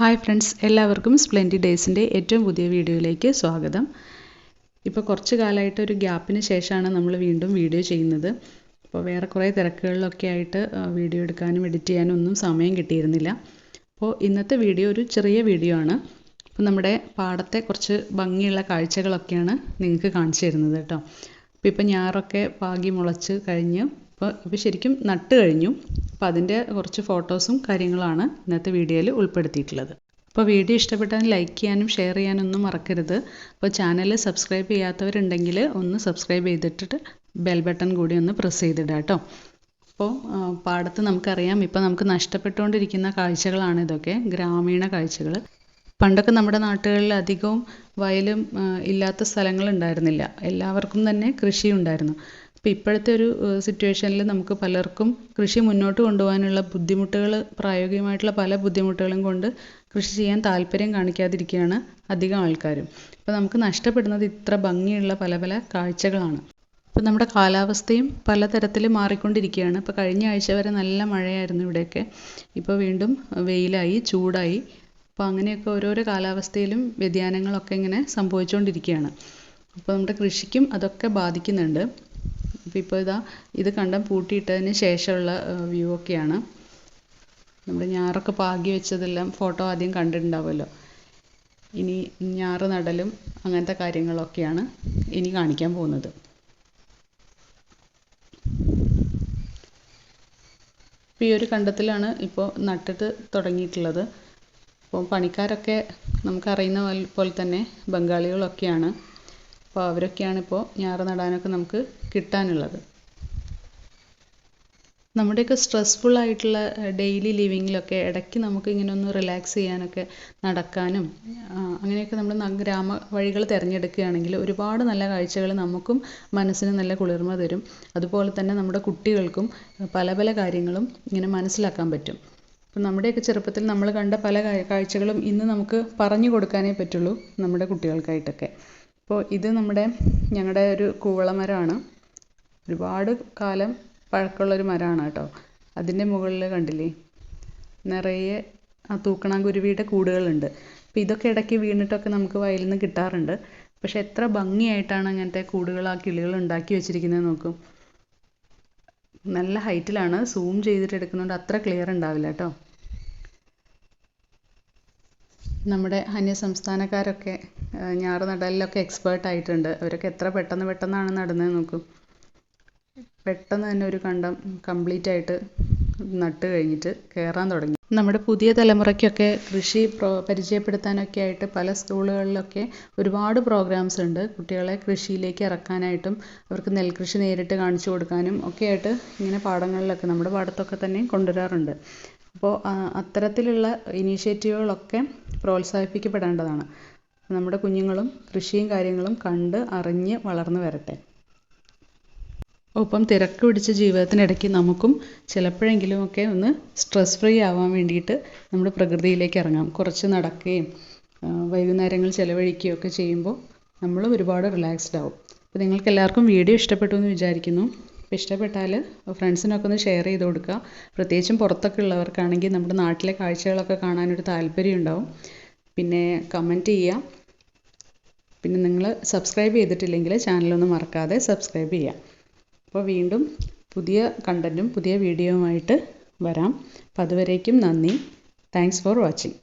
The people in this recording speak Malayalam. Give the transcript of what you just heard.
ഹായ് ഫ്രണ്ട്സ്, എല്ലാവർക്കും സ്പ്ലെൻഡിഡ് ഡേയ്സിൻ്റെ ഏറ്റവും പുതിയ വീഡിയോയിലേക്ക് സ്വാഗതം. ഇപ്പോൾ കുറച്ച് കാലമായിട്ട് ഒരു ഗ്യാപ്പിന് ശേഷമാണ് നമ്മൾ വീണ്ടും വീഡിയോ ചെയ്യുന്നത്. അപ്പോൾ വേറെ കുറേ തിരക്കുകളിലൊക്കെ ആയിട്ട് വീഡിയോ എടുക്കാനും എഡിറ്റ് ചെയ്യാനും ഒന്നും സമയം കിട്ടിയിരുന്നില്ല. അപ്പോൾ ഇന്നത്തെ വീഡിയോ ഒരു ചെറിയ വീഡിയോ ആണ്. അപ്പോൾ നമ്മുടെ പാടത്തെ കുറച്ച് ഭംഗിയുള്ള കാഴ്ചകളൊക്കെയാണ് നിങ്ങൾക്ക് കാണിച്ചു തരുന്നത് കേട്ടോ. അപ്പോൾ ഇപ്പോൾ ഞാറൊക്കെ പാകി മുളച്ച് കഴിഞ്ഞ് ഇപ്പോൾ ശരിക്കും നട്ട് കഴിഞ്ഞു. അപ്പോൾ അതിൻ്റെ കുറച്ച് ഫോട്ടോസും കാര്യങ്ങളാണ് ഇന്നത്തെ വീഡിയോയിൽ ഉൾപ്പെടുത്തിയിട്ടുള്ളത്. അപ്പോൾ വീഡിയോ ഇഷ്ടപ്പെട്ടാൽ ലൈക്ക് ചെയ്യാനും ഷെയർ ചെയ്യാനും ഒന്നും മറക്കരുത്. അപ്പോൾ ചാനൽ സബ്സ്ക്രൈബ് ചെയ്യാത്തവരുണ്ടെങ്കിൽ ഒന്ന് സബ്സ്ക്രൈബ് ചെയ്തിട്ട് ബെൽ ബട്ടൺ കൂടി ഒന്ന് പ്രസ് ചെയ്തിടുക കേട്ടോ. അപ്പോൾ പാടത്ത് നമുക്കറിയാം, ഇപ്പോൾ നമുക്ക് നഷ്ടപ്പെട്ടുകൊണ്ടിരിക്കുന്ന കാഴ്ചകളാണ് ഇതൊക്കെ, ഗ്രാമീണ കാഴ്ചകൾ. പണ്ടൊക്കെ നമ്മുടെ നാട്ടുകളിൽ അധികവും വയലും ഇല്ലാത്ത സ്ഥലങ്ങളുണ്ടായിരുന്നില്ല. എല്ലാവർക്കും തന്നെ കൃഷി ഉണ്ടായിരുന്നു. അപ്പോൾ ഇപ്പോഴത്തെ ഒരു സിറ്റുവേഷനിൽ നമുക്ക് പലർക്കും കൃഷി മുന്നോട്ട് കൊണ്ടുപോകാനുള്ള ബുദ്ധിമുട്ടുകൾ, പ്രായോഗികമായിട്ടുള്ള പല ബുദ്ധിമുട്ടുകളും കൊണ്ട് കൃഷി ചെയ്യാൻ താല്പര്യം കാണിക്കാതിരിക്കുകയാണ് അധികം ആൾക്കാരും. അപ്പോൾ നമുക്ക് നഷ്ടപ്പെടുന്നത് ഇത്ര ഭംഗിയുള്ള പല പല കാഴ്ചകളാണ്. ഇപ്പോൾ നമ്മുടെ കാലാവസ്ഥയും പലതരത്തിൽ മാറിക്കൊണ്ടിരിക്കുകയാണ്. ഇപ്പോൾ കഴിഞ്ഞ ആഴ്ച വരെ നല്ല മഴയായിരുന്നു ഇവിടെയൊക്കെ. ഇപ്പോൾ വീണ്ടും വെയിലായി, ചൂടായി. അപ്പോൾ അങ്ങനെയൊക്കെ ഓരോരോ കാലാവസ്ഥയിലും വ്യതിയാനങ്ങളൊക്കെ ഇങ്ങനെ സംഭവിച്ചുകൊണ്ടിരിക്കുകയാണ്. അപ്പോൾ നമ്മുടെ കൃഷിക്കും അതൊക്കെ ബാധിക്കുന്നുണ്ട്. ഇപ്പോൾ ഇത് കണ്ടം പൂട്ടിയിട്ടതിന് ശേഷമുള്ള വ്യൂ ഒക്കെയാണ്. നമ്മുടെ ഞാറൊക്കെ പാകി വെച്ചതെല്ലാം ഫോട്ടോ ആദ്യം കണ്ടിട്ടുണ്ടാവുമല്ലോ. ഇനി ഞാറ് നടലും അങ്ങനത്തെ കാര്യങ്ങളൊക്കെയാണ് ഇനി കാണിക്കാൻ പോകുന്നത്. ഇപ്പോൾ ഈ ഒരു കണ്ടത്തിലാണ് ഇപ്പോൾ നട്ടിട്ട് തുടങ്ങിയിട്ടുള്ളത്. അപ്പോൾ പണിക്കാരൊക്കെ നമുക്കറിയുന്ന പോലെ തന്നെ ബംഗാളികളൊക്കെയാണ്. അപ്പോൾ അവരൊക്കെയാണ് ഇപ്പോൾ ഞാറ് നടാനൊക്കെ നമുക്ക് കിട്ടാനുള്ളത്. നമ്മുടെയൊക്കെ സ്ട്രെസ്ഫുള്ളായിട്ടുള്ള ഡെയിലി ലിവിങ്ങിലൊക്കെ ഇടയ്ക്ക് നമുക്ക് ഇങ്ങനെ ഒന്ന് റിലാക്സ് ചെയ്യാനൊക്കെ നടക്കാനും അങ്ങനെയൊക്കെ നമ്മൾ ഗ്രാമ വഴികൾ തിരഞ്ഞെടുക്കുകയാണെങ്കിൽ ഒരുപാട് നല്ല കാഴ്ചകൾ നമുക്കും മനസ്സിന് നല്ല കുളിർമ തരും. അതുപോലെ തന്നെ നമ്മുടെ കുട്ടികൾക്കും പല പല കാര്യങ്ങളും ഇങ്ങനെ മനസ്സിലാക്കാൻ പറ്റും. അപ്പം നമ്മുടെയൊക്കെ ചെറുപ്പത്തിൽ നമ്മൾ കണ്ട പല കാഴ്ചകളും ഇന്ന് നമുക്ക് പറഞ്ഞു കൊടുക്കാനേ പറ്റുള്ളൂ നമ്മുടെ കുട്ടികൾക്കായിട്ടൊക്കെ. അപ്പോൾ ഇത് ഞങ്ങളുടെ ഒരു കൂവളമരമാണ്. ഒരുപാട് കാലം പഴക്കമുള്ളൊരു മരമാണ് കേട്ടോ. അതിൻ്റെ മുകളിൽ കണ്ടില്ലേ, നിറയെ തൂക്കണാങ്കുരുവിയുടെ കൂടുകളുണ്ട്. അപ്പോൾ ഇതൊക്കെ ഇടയ്ക്ക് വീണിട്ടൊക്കെ നമുക്ക് വയലിൽ നിന്ന് കിട്ടാറുണ്ട്. പക്ഷേ എത്ര ഭംഗിയായിട്ടാണ് അങ്ങനത്തെ കൂടുകൾ ആ കിളികൾ ഉണ്ടാക്കി വെച്ചിരിക്കുന്നത് നോക്കും. നല്ല ഹൈറ്റിലാണ്, സൂം ചെയ്തിട്ട് എടുക്കുന്നതുകൊണ്ട് അത്ര ക്ലിയർ ഉണ്ടാവില്ല കേട്ടോ. നമ്മുടെ അന്യസംസ്ഥാനക്കാരൊക്കെ ഞാറ് നടലിലൊക്കെ എക്സ്പേർട്ട് ആയിട്ടുണ്ട്. അവരൊക്കെ എത്ര പെട്ടെന്നാണ് നടുന്നത് നോക്കും. പെട്ടെന്ന് തന്നെ ഒരു കണ്ടം കംപ്ലീറ്റ് ആയിട്ട് നട്ട് കഴിഞ്ഞിട്ട് കയറാൻ തുടങ്ങി. നമ്മുടെ പുതിയ തലമുറയ്ക്കൊക്കെ കൃഷി പരിചയപ്പെടുത്താനൊക്കെ ആയിട്ട് പല സ്കൂളുകളിലൊക്കെ ഒരുപാട് പ്രോഗ്രാംസ് ഉണ്ട്. കുട്ടികളെ കൃഷിയിലേക്ക് ഇറക്കാനായിട്ടും അവർക്ക് നെൽകൃഷി നേരിട്ട് കാണിച്ചു കൊടുക്കാനും ഒക്കെ ആയിട്ട് ഇങ്ങനെ പാടങ്ങളിലൊക്കെ നമ്മുടെ പാടത്തൊക്കെ തന്നെ കൊണ്ടുവരാറുണ്ട്. അപ്പോൾ അത്തരത്തിലുള്ള ഇനീഷ്യേറ്റീവുകളൊക്കെ പ്രോത്സാഹിപ്പിക്കപ്പെടേണ്ടതാണ്. നമ്മുടെ കുഞ്ഞുങ്ങളും കൃഷിയും കാര്യങ്ങളും കണ്ട് അറിഞ്ഞ് വളർന്നു വരട്ടെ. ഒപ്പം തിരക്ക് പിടിച്ച ജീവിതത്തിനിടയ്ക്ക് നമുക്കും ചിലപ്പോഴെങ്കിലുമൊക്കെ ഒന്ന് സ്ട്രെസ് ഫ്രീ ആവാൻ വേണ്ടിയിട്ട് നമ്മുടെ പ്രകൃതിയിലേക്ക് ഇറങ്ങാം. കുറച്ച് നടക്കുകയും വൈകുന്നേരങ്ങൾ ചിലവഴിക്കുകയും ഒക്കെ ചെയ്യുമ്പോൾ നമ്മൾ ഒരുപാട് റിലാക്സ്ഡ് ആവും. അപ്പോൾ നിങ്ങൾക്ക് എല്ലാവർക്കും വീഡിയോ ഇഷ്ടപ്പെട്ടു എന്ന് വിചാരിക്കുന്നു. അപ്പോൾ ഇഷ്ടപ്പെട്ടാൽ ഫ്രണ്ട്സിനൊക്കെ ഒന്ന് ഷെയർ ചെയ്ത് കൊടുക്കുക. പ്രത്യേകിച്ചും പുറത്തൊക്കെ ഉള്ളവർക്കാണെങ്കിൽ നമ്മുടെ നാട്ടിലെ കാഴ്ചകളൊക്കെ കാണാനൊരു താല്പര്യം ഉണ്ടാവും. പിന്നെ കമൻറ്റ് ചെയ്യുക. പിന്നെ നിങ്ങൾ സബ്സ്ക്രൈബ് ചെയ്തിട്ടില്ലെങ്കിൽ ചാനലൊന്ന് മറക്കാതെ സബ്സ്ക്രൈബ് ചെയ്യുക. അപ്പോൾ വീണ്ടും പുതിയ കണ്ടൻറ്റും പുതിയ വീഡിയോയുമായിട്ട് വരാം. അപ്പോൾ അതുവരേക്കും നന്ദി. Thanks for watching.